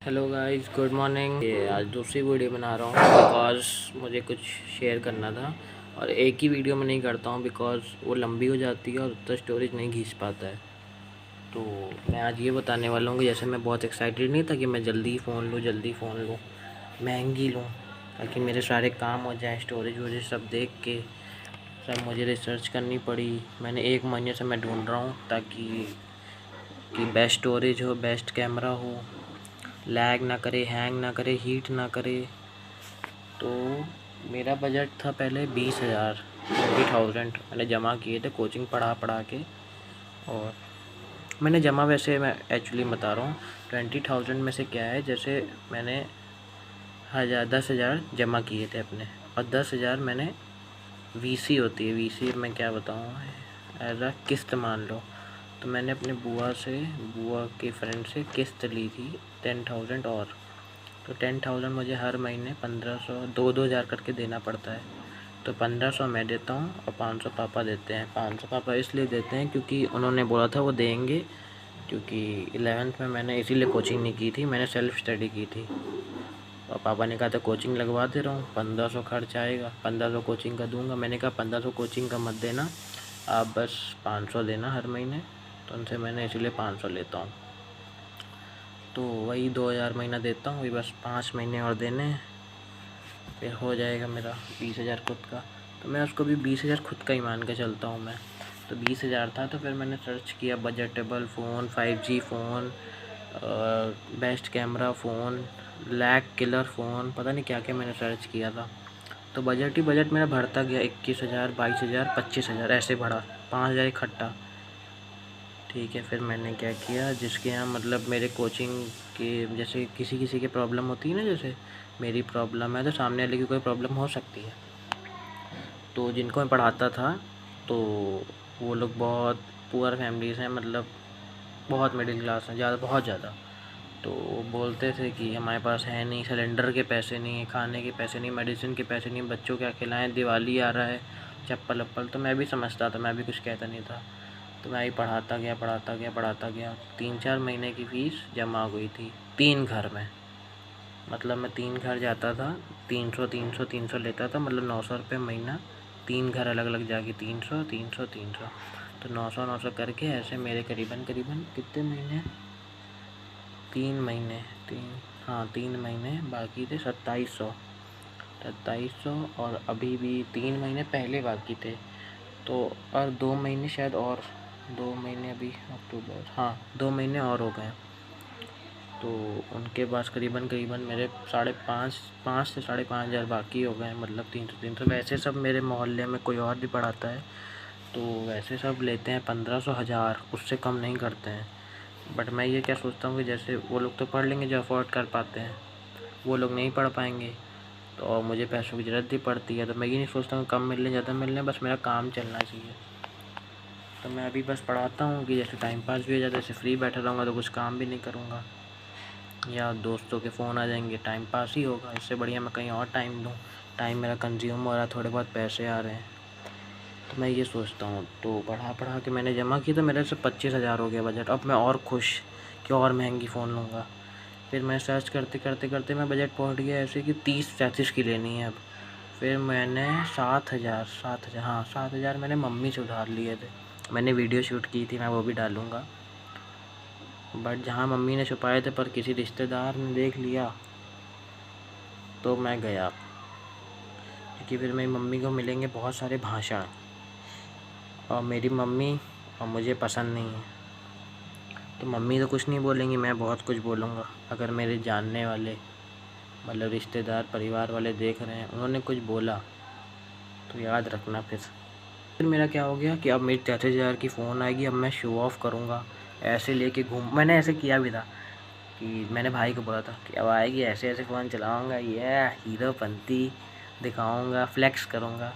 Hello guys, good morning. ये आज दूसरी वीडियो बना रहा हूँ बिकॉज़ मुझे कुछ शेयर करना था और एक ही वीडियो में नहीं करता हूँ बिकॉज़ वो लंबी हो जाती है और उतना स्टोरेज नहीं खींच पाता है। तो मैं आज ये बताने वाला हूँ कि जैसे मैं बहुत एक्साइटेड नहीं था कि मैं जल्दी फ़ोन लूँ, महंगी लूँ, ताकि मेरे सारे काम हो जाएँ। स्टोरेज वोरेज सब देख के सब मुझे रिसर्च करनी पड़ी। मैंने 1 महीने से मैं ढूँढ रहा हूँ ताकि बेस्ट स्टोरेज हो, बेस्ट कैमरा हो, लैग ना करे, हैंग ना करे, हीट ना करे। तो मेरा बजट था पहले 20,000, 20,000 मैंने जमा किए थे कोचिंग पढ़ा पढ़ा के। और मैंने जमा, वैसे मैं एक्चुअली बता रहा हूँ, 20,000 में से क्या है, जैसे मैंने 10,000 जमा किए थे अपने, और 10,000 मैंने वीसी होती है, वीसी मैं क्या बताऊँ, एज अ किस्त मान लो। तो मैंने अपने बुआ के फ्रेंड से किस्त ली थी 10,000 और। तो 10,000 मुझे हर महीने 1500, 2-2 हज़ार करके देना पड़ता है। तो 1500 मैं देता हूँ और 500 पापा देते हैं। 500 पापा इसलिए देते हैं क्योंकि उन्होंने बोला था वो देंगे, क्योंकि 11th में मैंने इसीलिए कोचिंग नहीं की थी, मैंने सेल्फ़ स्टडी की थी। और पापा ने कहा था कोचिंग लगवा दे रहा हूँ, 1500 खर्च आएगा, 1500 कोचिंग का दूंगा। मैंने कहा 1500 कोचिंग का मत देना, आप बस 500 देना हर महीने। तो उनसे मैंने इसीलिए 500 लेता हूँ। तो वही 2,000 महीना देता हूँ, वही बस 5 महीने और देने हैं, फिर हो जाएगा मेरा 20,000 खुद का। तो मैं उसको भी 20,000 खुद का ही मान के चलता हूँ मैं। तो 20,000 था, तो फिर मैंने सर्च किया budgetable phone, 5G phone, best camera phone, lag killer phone, पता नहीं क्या क्या मैंने सर्च किया था। तो बजट मेरा बढ़ता गया, 21,000, 22,000, 25,000 ऐसे बढ़ा, 5,000 इकट्ठा। ठीक है, फिर मैंने क्या किया, जिसके यहाँ मतलब मेरे कोचिंग के, जैसे किसी किसी की प्रॉब्लम होती है ना, जैसे मेरी प्रॉब्लम है तो सामने वाले की कोई प्रॉब्लम हो सकती है। तो जिनको मैं पढ़ाता था, तो वो लोग बहुत पुअर फैमिलीज़ हैं, मतलब बहुत मिडिल क्लास हैं, बहुत ज़्यादा। तो वो बोलते थे कि हमारे पास है नहीं, सिलेंडर के पैसे नहीं, खाने के पैसे नहीं, मेडिसिन के पैसे नहीं, बच्चों क्या खिलाएं, दिवाली आ रहा है, चप्पल वप्पल। तो मैं भी समझता था, मैं भी कुछ कहता नहीं था। तो मैं ही पढ़ाता गया। 3-4 महीने की फ़ीस जमा हो गई थी 3 घर में। मतलब मैं 3 घर जाता था, 300 लेता था, मतलब 900 रुपये महीना। 3 घर अलग अलग जाके 300। तो 900 करके ऐसे मेरे करीबन करीबन कितने महीने, 3 महीने, हाँ 3 महीने बाकी थे, 2700। और अभी भी 3 महीने पहले बाकी थे। तो और 2 महीने शायद, और 2 महीने अभी, अक्टूबर, हाँ 2 महीने और हो गए। तो उनके पास करीबन करीबन मेरे 5.5 से 5.5 हज़ार बाकी हो गए, मतलब 300। वैसे सब मेरे मोहल्ले में कोई और भी पढ़ाता है, तो वैसे सब लेते हैं 1500, 1000, उससे कम नहीं करते हैं। बट मैं ये क्या सोचता हूँ कि जैसे वो लोग तो पढ़ लेंगे जो अफोर्ड कर पाते हैं, वो लोग नहीं पढ़ पाएंगे, तो और मुझे पैसों की ज़रूरत भी पड़ती है। तो मैं ये नहीं सोचता हूँ कम मिलने ज़्यादा मिलने, बस मेरा काम चलना चाहिए। तो मैं अभी बस पढ़ाता हूँ कि जैसे टाइम पास भी हो जाता है, जैसे फ्री बैठा रहूँगा तो कुछ काम भी नहीं करूँगा, या दोस्तों के फ़ोन आ जाएंगे, टाइम पास ही होगा। इससे बढ़िया मैं कहीं और टाइम दूँ, टाइम मेरा कंज्यूम हो रहा है, थोड़े बहुत पैसे आ रहे हैं। तो मैं ये सोचता हूँ। तो पढ़ा पढ़ा के मैंने जमा की, तो मेरे से 25,000 हो गया बजट। अब मैं और खुश कि और महंगी फ़ोन लूँगा। फिर मैं सर्च करते करते करते मैं बजट पहुँच गया ऐसे कि 30-35 की लेनी है अब। फिर मैंने 7,000, हाँ 7,000 मैंने मम्मी से उधार लिए थे। मैंने वीडियो शूट की थी, मैं वो भी डालूँगा। बट जहाँ मम्मी ने छुपाए थे, पर किसी रिश्तेदार ने देख लिया तो मैं गया, क्योंकि फिर मेरी मम्मी को मिलेंगे बहुत सारे भाषण, और मेरी मम्मी और मुझे पसंद नहीं है। तो मम्मी तो कुछ नहीं बोलेंगी, मैं बहुत कुछ बोलूँगा। अगर मेरे जानने वाले, मतलब रिश्तेदार, परिवार वाले देख रहे हैं, उन्होंने कुछ बोला तो याद रखना। फिर मेरा क्या हो गया कि अब मेरी 33,000 की फ़ोन आएगी, अब मैं शो ऑफ़ करूँगा, ऐसे लेके घूम। मैंने ऐसे किया भी था कि मैंने भाई को बोला था कि अब आएगी, ऐसे ऐसे फ़ोन चलाऊँगा, ये हीरोपंती दिखाऊँगा, फ्लेक्स करूँगा।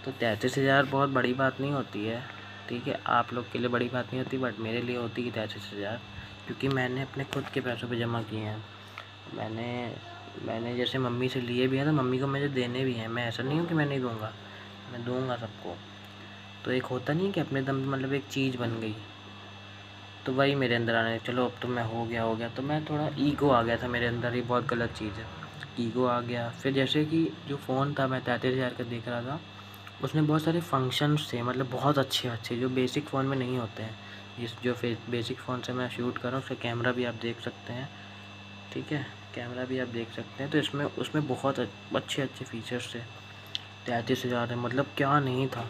तो 33,000 बहुत बड़ी बात नहीं होती है, ठीक है, आप लोग के लिए बड़ी बात नहीं होती, बट मेरे लिए होती है 33,000, क्योंकि मैंने अपने खुद के पैसों पे जमा किए हैं। मैंने मैंने जैसे मम्मी से लिए भी हैं, तो मम्मी को मुझे देने भी हैं। मैं ऐसा नहीं हूँ कि मैं नहीं दूँगा, मैं दूँगा सबको। तो एक होता नहीं है कि अपने दम पे, मतलब एक चीज़ बन गई। तो वही मेरे अंदर आने, चलो अब तो मैं हो गया, तो मैं थोड़ा ईगो आ गया था मेरे अंदर, ये बहुत गलत चीज़ है, ईगो आ गया। फिर जैसे कि जो फ़ोन था मैं 33,000 का देख रहा था, उसमें बहुत सारे फंक्शंस थे, मतलब बहुत अच्छे जो बेसिक फ़ोन में नहीं होते हैं। जो बेसिक फ़ोन से मैं शूट कर रहा हूँ उसका कैमरा भी आप देख सकते हैं, ठीक है, कैमरा भी आप देख सकते हैं। तो इसमें उसमें बहुत अच्छे फीचर्स थे। 33,000 है, मतलब क्या नहीं था।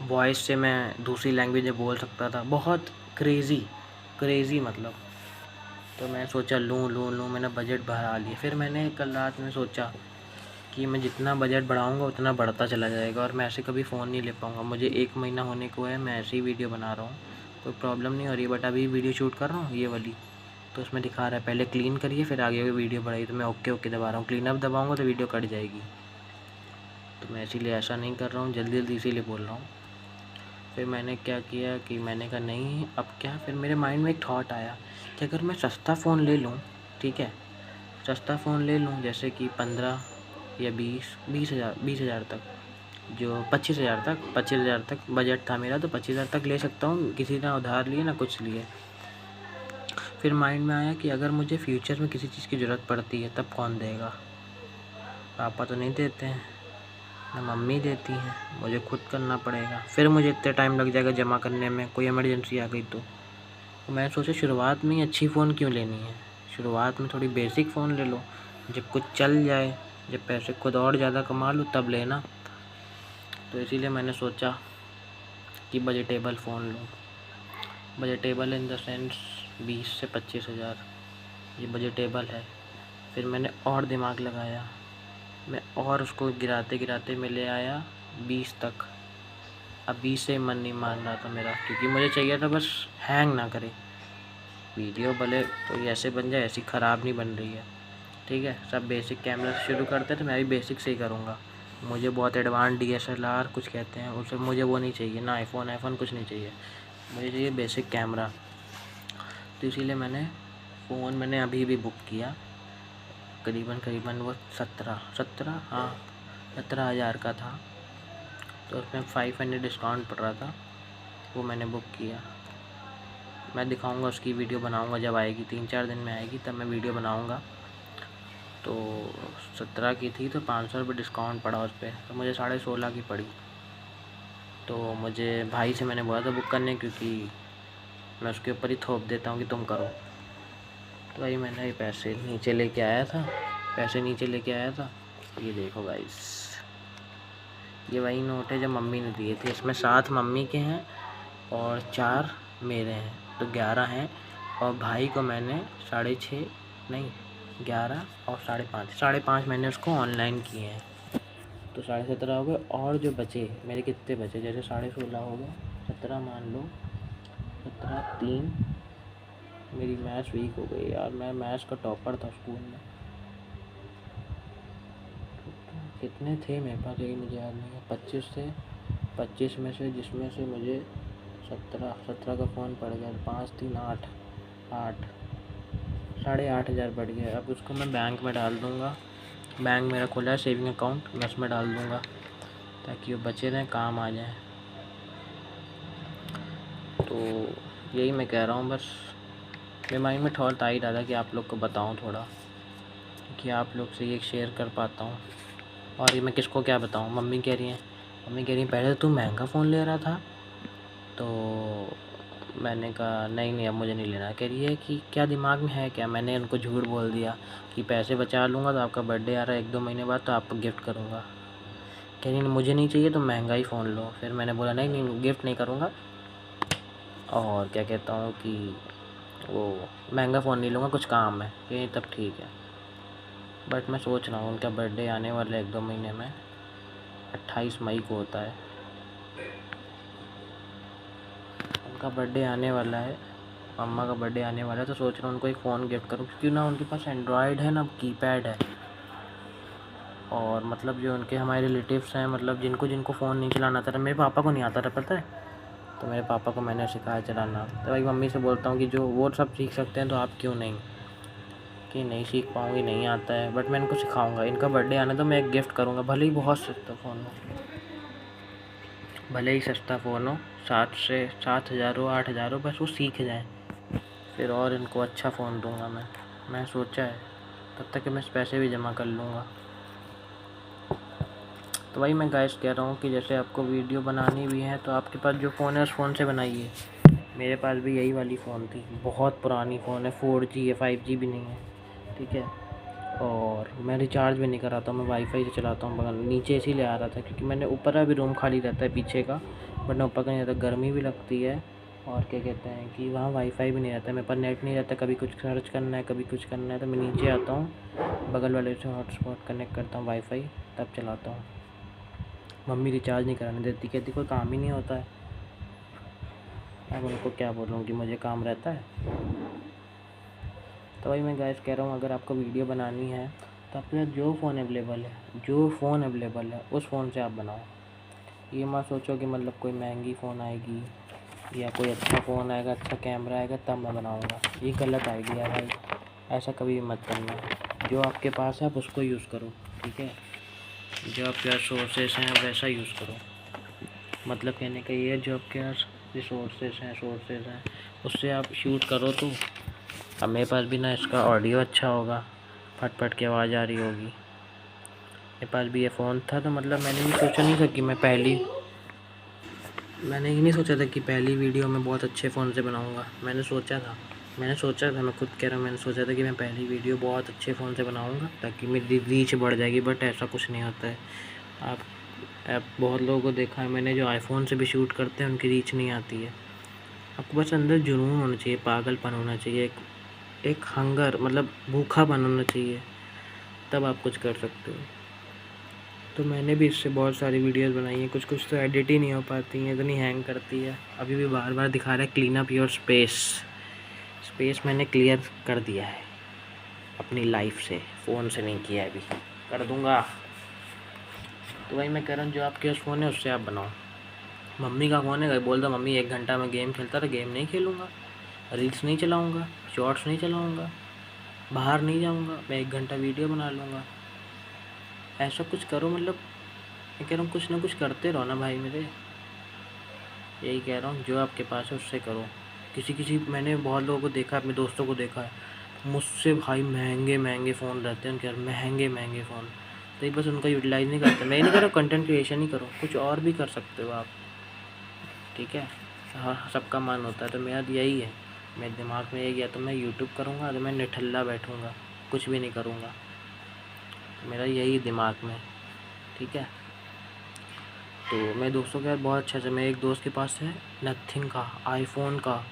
वॉइस से मैं दूसरी लैंग्वेज में बोल सकता था, बहुत क्रेज़ी मतलब। तो मैं सोचा लूँ, मैंने बजट बढ़ा लिया। फिर मैंने कल रात में सोचा कि मैं जितना बजट बढ़ाऊँगा उतना बढ़ता चला जाएगा और मैं ऐसे कभी फ़ोन नहीं ले पाऊँगा। मुझे 1 महीना होने को है, मैं ऐसे ही वीडियो बना रहा हूँ, कोई प्रॉब्लम नहीं हो रही है, बट अभी वीडियो शूट कर रहा हूँ ये वाली, तो उसमें दिखा रहा है पहले क्लीन करिए फिर आगे की वीडियो बढ़ाइए। तो मैं ओके दबा रहा हूँ, क्लीन अप दबाऊँगा तो वीडियो कट जाएगी। तो मैं इसीलिए ऐसा नहीं कर रहा हूँ, जल्दी इसीलिए बोल रहा हूँ। फिर मैंने क्या किया कि मैंने कहा नहीं अब क्या, फिर मेरे माइंड में एक थॉट आया कि अगर मैं सस्ता फ़ोन ले लूँ, ठीक है, सस्ता फ़ोन ले लूँ जैसे कि 15 या 20,000 तक, जो 25,000 तक बजट था मेरा, तो 25,000 तक ले सकता हूँ, किसी ना उधार लिए ना कुछ लिए। फिर माइंड में आया कि अगर मुझे फ्यूचर में किसी चीज़ की ज़रूरत पड़ती है तब कौन देगा, पापा तो नहीं देते हैं, ना मम्मी देती हैं, मुझे खुद करना पड़ेगा। फिर मुझे इतना टाइम लग जाएगा जमा करने में, कोई इमरजेंसी आ गई तो मैंने सोचा शुरुआत में ही अच्छी फ़ोन क्यों लेनी है, शुरुआत में थोड़ी बेसिक फ़ोन ले लो, जब कुछ चल जाए, जब पैसे खुद और ज़्यादा कमा लूँ तब लेना। तो इसीलिए मैंने सोचा कि बजटेबल फ़ोन लूँ। बजटेबल इन द सेंस 20 से 25,000, ये बजटेबल है। फिर मैंने और दिमाग लगाया, मैं और उसको गिराते मैं ले आया 20 तक। अब 20 से मन नहीं मान रहा था मेरा, क्योंकि मुझे चाहिए था बस हैंग ना करे वीडियो, भले तो ऐसे बन जाए, ऐसी ख़राब नहीं बन रही है, ठीक है। सब बेसिक कैमरा से शुरू करते हैं तो मैं भी बेसिक से ही करूँगा। मुझे बहुत एडवांस DSLR कुछ कहते हैं उसे, मुझे वो नहीं चाहिए, ना आईफोन कुछ नहीं चाहिए, मुझे चाहिए बेसिक कैमरा। तो इसीलिए मैंने फ़ोन मैंने अभी भी बुक किया, करीबन वो 17,000 का था, तो उसमें 500 डिस्काउंट पड़ रहा था, वो मैंने बुक किया। मैं दिखाऊंगा, उसकी वीडियो बनाऊंगा जब आएगी, 3-4 दिन में आएगी तब मैं वीडियो बनाऊंगा। तो 17 की थी तो 500 रुपये डिस्काउंट पड़ा उस पर, तो मुझे 16.5 की पड़ी। तो मुझे भाई से मैंने बोला था बुक करने, क्योंकि मैं उसके ऊपर ही थोप देता हूँ कि तुम करो। तो भाई मैंने ये पैसे नीचे लेके आया था, ये देखो गाइस, ये वही नोट है जो मम्मी ने दिए थे। इसमें 7 मम्मी के हैं और 4 मेरे हैं, तो 11 हैं। और भाई को मैंने 6.5 नहीं 11 और 5.5 मैंने उसको ऑनलाइन किए हैं, तो 17.5 हो गए। और जो बचे मेरे, कितने बचे, जैसे 16.5 हो गए, 17 मान लो, 17 3, मेरी मैथ्स वीक हो गई यार, मैं मैथ्स का टॉपर था स्कूल में। कितने थे मेरे पास यही मुझे याद नहीं है, 25 में से, जिसमें से मुझे 17 का फ़ोन पड़ गया, 5 3 8 8,500 पड़ गया। अब उसको मैं बैंक में डाल दूँगा, बैंक मेरा खुला है सेविंग अकाउंट, मैं उसमें डाल दूँगा ताकि वो बचे रहें, काम आ जाए। तो यही मैं कह रहा हूँ, बस मेरे माइंड में थॉट आ ही रहा था कि आप लोग को बताऊँ थोड़ा, कि आप लोग से ये शेयर कर पाता हूँ। और ये मैं किसको क्या बताऊँ, मम्मी कह रही हैं पहले तो तू महंगा फ़ोन ले रहा था, तो मैंने कहा नहीं अब मुझे नहीं लेना। कह रही है कि क्या दिमाग में है क्या, मैंने उनको झूठ बोल दिया कि पैसे बचा लूँगा, तो आपका बर्थडे आ रहा है 1-2 महीने बाद तो आपको गिफ्ट करूँगा। कह रही मुझे नहीं चाहिए तो महंगा ही फ़ोन लो। फिर मैंने बोला नहीं गिफ्ट नहीं करूँगा, और क्या कहता हूँ कि वो महंगा फ़ोन नहीं लूँगा, कुछ काम है, ये तब ठीक है। बट मैं सोच रहा हूँ उनका बर्थडे आने वाला है 1-2 महीने में, 28 मई को होता है उनका बर्थडे आने वाला है, मम्मा का बर्थडे आने वाला है, तो सोच रहा हूँ उनको एक फ़ोन गिफ्ट करूँ, क्योंकि ना उनके पास एंड्रॉयड है ना कीपैड है। और मतलब जो उनके हमारे रिलेटिव्स हैं, मतलब जिनको फ़ोन नहीं चलाना आता था, मेरे पापा को नहीं आता था पता है, तो मेरे पापा को मैंने सिखाया चलाना। तो भाई मम्मी से बोलता हूँ कि जो वो सब सीख सकते हैं तो आप क्यों नहीं, कि नहीं सीख पाऊँगी, नहीं आता है, बट मैं इनको सिखाऊँगा। इनका बर्थडे आना तो मैं एक गिफ्ट करूँगा, भले ही बहुत सस्ता फ़ोन हो, भले ही सस्ता फ़ोन हो, 7 हो 8 हज़ार हो, बस वो सीख जाए, फिर और इनको अच्छा फ़ोन दूंगा मैं सोचा है। तब तक मैं पैसे भी जमा कर लूँगा। तो वही मैं गाइस कह रहा हूँ कि जैसे आपको वीडियो बनानी भी है तो आपके पास जो फ़ोन है उस फ़ोन से बनाइए। मेरे पास भी यही वाली फ़ोन थी, बहुत पुरानी फ़ोन है, 4G है, 5G भी नहीं है, ठीक है। और मैं रिचार्ज भी नहीं कराता हूँ, मैं वाईफाई से चलाता हूँ। बगल नीचे इसीलिए आ रहा था क्योंकि मैंने ऊपर अभी रूम खाली रहता है पीछे का, बट ऊपर का नहीं रहता, गर्मी भी लगती है और क्या कहते हैं कि वहाँ वाईफाई भी नहीं रहता है, मेरे पास नेट नहीं रहता, कभी कुछ सर्च करना है कभी कुछ करना है तो मैं नीचे आता हूँ, बगल वाले से हॉटस्पॉट कनेक्ट करता हूँ वाईफाई, तब चलाता हूँ। मम्मी रिचार्ज नहीं कराने देती, कहती कोई काम ही नहीं होता है। अब उनको क्या बोलूँ कि मुझे काम रहता है। तो वही मैं गाइस कह रहा हूँ, अगर आपको वीडियो बनानी है तो आपके पास जो फ़ोन अवेलेबल है उस फ़ोन से आप बनाओ। ये मत सोचो कि मतलब कोई महंगी फ़ोन आएगी या कोई अच्छा फ़ोन आएगा, अच्छा कैमरा आएगा तब मैं बनाऊँगा, ये गलत आइडिया है भाई, ऐसा कभी भी मत करना। जो आपके पास है आप उसको यूज़ करो, ठीक है। जो आपके पास सोर्सेस हैं वैसा यूज़ करो, मतलब कहने का ये है जो आपके पास सोर्सेस हैं उससे आप शूट करो। तो अब मेरे पास भी ना इसका ऑडियो अच्छा होगा, फट फट की आवाज़ आ रही होगी। मेरे पास भी ये फ़ोन था तो मतलब मैंने ये नहीं सोचा था कि पहली वीडियो मैं बहुत अच्छे फ़ोन से बनाऊँगा। मैं खुद कह रहा हूँ, मैंने सोचा था कि मैं पहली वीडियो बहुत अच्छे फ़ोन से बनाऊँगा ताकि मेरी रीच बढ़ जाएगी, बट ऐसा कुछ नहीं होता है। आप बहुत लोगों को देखा है मैंने, जो आईफोन से भी शूट करते हैं उनकी रीच नहीं आती है। आपको बस अंदर जुनून होना चाहिए, पागलपन होना चाहिए, एक हंगर मतलब भूखापन होना चाहिए, तब आप कुछ कर सकते हो। तो मैंने भी इससे बहुत सारी वीडियोस बनाई हैं, कुछ तो एडिट ही नहीं हो पाती हैं, इतनी हैंग करती है। अभी भी बार बार दिखा रहा है क्लीन अप योर स्पेस मैंने क्लियर कर दिया है अपनी लाइफ से, फ़ोन से नहीं किया है, अभी कर दूँगा। तो वही मैं कह रहा हूँ, जो आपके पास फ़ोन है उससे आप बनाओ। मम्मी का फ़ोन है, बोल दो मम्मी 1 घंटा मैं गेम खेलता था, गेम नहीं खेलूँगा, रील्स नहीं चलाऊँगा, शॉर्ट्स नहीं चलाऊँगा, बाहर नहीं जाऊँगा, मैं 1 घंटा वीडियो बना लूँगा। ऐसा कुछ करो, मतलब मैं कह रहा हूँ कुछ ना कुछ करते रहो ना भाई मेरे, यही कह रहा हूँ। जो आपके पास है उससे करो। मैंने बहुत लोगों को देखा है, अपने दोस्तों को देखा है, मुझसे भाई महंगे फ़ोन रहते हैं उनके, महंगे फ़ोन, तो ये बस उनका यूटिलाइज़ नहीं करते। मैं नहीं कह रहा कंटेंट क्रिएशन ही करो, कुछ और भी कर सकते हो आप, ठीक है। हाँ, सबका मन होता है, तो मेरा यही है, मेरे दिमाग में यही है, तो मैं यूट्यूब करूँगा तो मैं निठल्ला बैठूँगा, कुछ भी नहीं करूँगा, मेरा यही दिमाग में, ठीक है। तो मेरे दोस्तों के साथ बहुत अच्छा से, मेरे एक दोस्त के पास है नथिंग का, आईफोन का,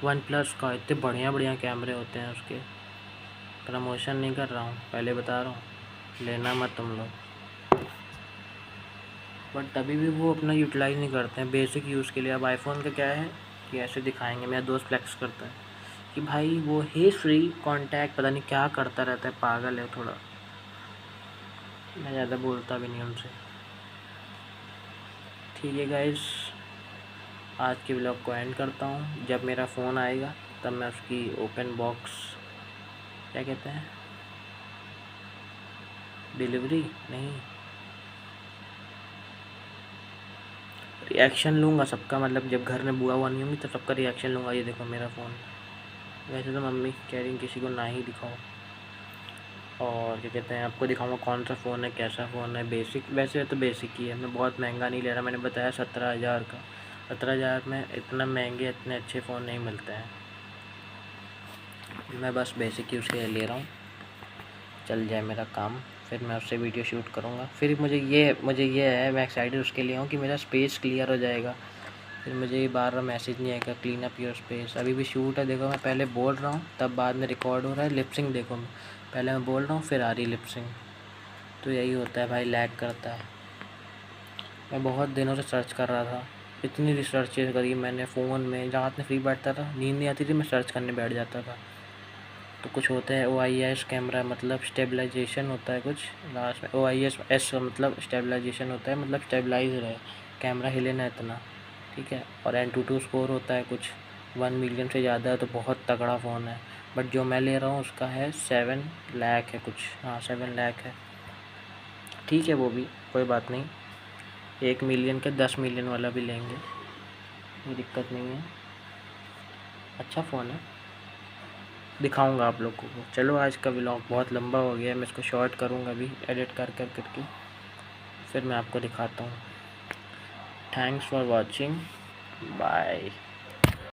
वन प्लस का, इतने बढ़िया कैमरे होते हैं उसके। प्रमोशन नहीं कर रहा हूँ, पहले बता रहा हूँ, लेना मत तुम लोग। बट तभी भी वो अपना यूटिलाइज़ नहीं करते हैं बेसिक यूज़ के लिए। अब आईफोन का क्या है कि ऐसे दिखाएंगे, मेरा दोस्त फ्लेक्स करता है कि भाई वो है फ्री कॉन्टैक्ट, पता नहीं क्या करता रहता है, पागल है थोड़ा। मैं ज़्यादा बोलता भी नहीं उनसे। ठीक है गाइस, आज के व्लॉग को एंड करता हूँ। जब मेरा फ़ोन आएगा तब मैं उसकी ओपन बॉक्स, क्या कहते हैं, डिलीवरी नहीं, रिएक्शन लूँगा सबका, मतलब जब घर में बुआ हुआ नहीं होंगी तो सबका रिएक्शन लूँगा, ये देखो मेरा फ़ोन। वैसे तो मम्मी कह रही किसी को ना ही दिखाओ, और क्या कहते हैं, आपको दिखाऊंगा कौन सा फ़ोन है, कैसा फ़ोन है, बेसिक, वैसे तो बेसिक ही है, मैं बहुत महंगा नहीं ले रहा। मैंने बताया 17,000 का, 17,000 में इतना महंगे इतने अच्छे फ़ोन नहीं मिलते हैं। मैं बस बेसिक यूज़ के लिए ले रहा हूँ, चल जाए मेरा काम, फिर मैं उससे वीडियो शूट करूँगा। फिर मुझे ये है, मैं एक्साइटेड उसके लिए हूँ कि मेरा स्पेस क्लियर हो जाएगा, फिर मुझे ये बार बार मैसेज नहीं आएगा क्लीन अप योर स्पेस। अभी भी शूट है, देखो मैं पहले बोल रहा हूँ तब बाद में रिकॉर्ड हो रहा है। लिपसिंग देखो, पहले मैं बोल रहा हूँ फिर आ रही लिपसिंग, तो यही होता है भाई, लैग करता है। मैं बहुत दिनों से सर्च कर रहा था, इतनी रिसर्च करी मैंने फ़ोन में, रात में फ्री बैठता था, नींद नहीं आती थी, मैं सर्च करने बैठ जाता था। तो कुछ होता है OIS कैमरा, मतलब स्टेबलाइजेशन होता है कुछ लास्ट में, OIS मतलब स्टेबलाइजेशन होता है, मतलब स्टेबलाइज रहे कैमरा, हिले ना इतना, ठीक है। और Antutu स्कोर होता है कुछ 1 मिलियन से ज़्यादा है, तो बहुत तगड़ा फ़ोन है। बट जो मैं ले रहा हूँ उसका है 7 लाख है कुछ, हाँ 7 लाख है, ठीक है, वो भी कोई बात नहीं। 1 मिलियन के 10 मिलियन वाला भी लेंगे, कोई दिक्कत नहीं है। अच्छा फ़ोन है, दिखाऊंगा आप लोगों को। चलो आज का व्लॉग बहुत लंबा हो गया, मैं इसको शॉर्ट करूंगा अभी एडिट कर करके, फिर मैं आपको दिखाता हूँ। Thanks for watching, bye.